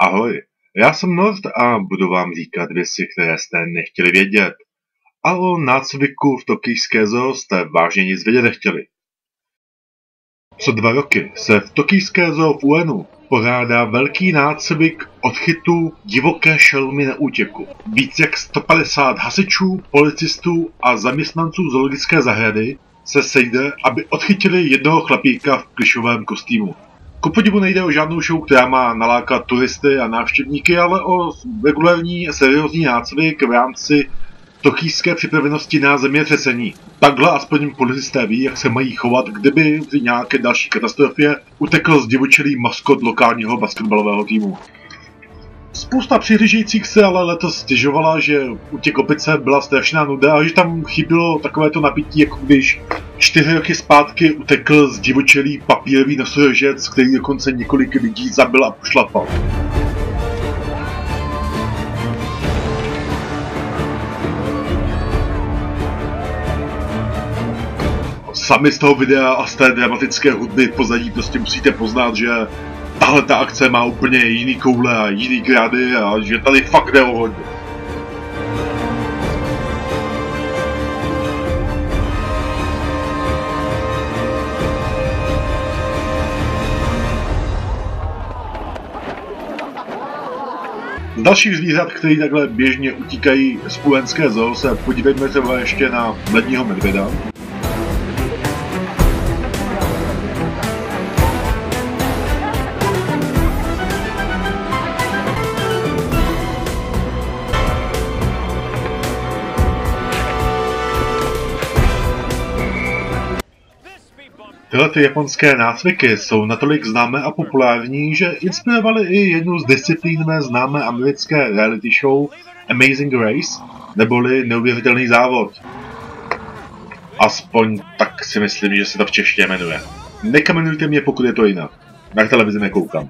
Ahoj, já jsem Nord a budu vám říkat věci, které jste nechtěli vědět. A o nácviku v tokijské zoo jste vážně nic vědět nechtěli. Co 2 roky se v tokijské zoo v Uenu pořádá velký nácvik odchytu divoké šelmy na útěku. Víc jak 150 hasičů, policistů a zaměstnanců zoologické zahrady se sejde, aby odchytili jednoho chlapíka v plišovém kostýmu. Kupodivu nejde o žádnou show, která má nalákat turisty a návštěvníky, ale o regulární seriózní nácvik v rámci tokijské připravenosti na zemětřesení. Takhle aspoň policisté ví, jak se mají chovat, kdyby při nějaké další katastrofě utekl zdivočelý maskot lokálního basketbalového týmu. Spousta přihlížejících se ale letos stěžovala, že u těch opice byla strašná nuda a že tam chybilo takovéto napětí, jako když 4 roky zpátky utekl zdivočelý papírový nosorožec, který dokonce několik lidí zabil a pošlapal. Sami z toho videa a z té dramatické hudby pozadí prostě musíte poznat, že tahle ta akce má úplně jiný koule a jiný grády a že tady fakt jde o hodně. Z dalších zvířat, který takhle běžně utíkají z uenské zoo, se podívejme třeba ještě na ledního medvěda. Tyhle ty japonské nácviky jsou natolik známé a populární, že inspirovaly i jednu z disciplín mé známé americké reality show Amazing Race, neboli Neuvěřitelný závod. Aspoň tak si myslím, že se to v češtině jmenuje. Nekamenujte mě, pokud je to jinak. Na televizi nekoukám.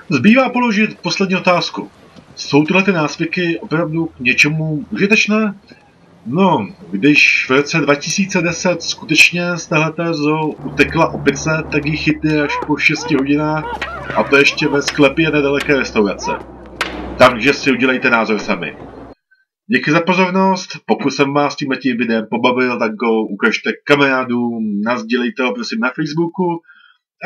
Zbývá položit poslední otázku. Jsou tyhle ty nácviky opravdu k něčemu užitečné? No, když v roce 2010 skutečně z téhleté zoo utekla opice, tak ji chytli až po 6 hodinách a to ještě ve sklepě nedaleké restaurace. Takže si udělejte názor sami. Díky za pozornost, pokud jsem vás tímhletím videem pobavil, tak ho ukažte kamarádům, nasdílejte ho prosím na Facebooku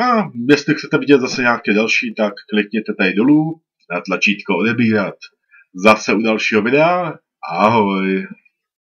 a jestli chcete vidět zase nějaké další, tak klikněte tady dolů na tlačítko odebírat. Zase u dalšího videa, ahoj!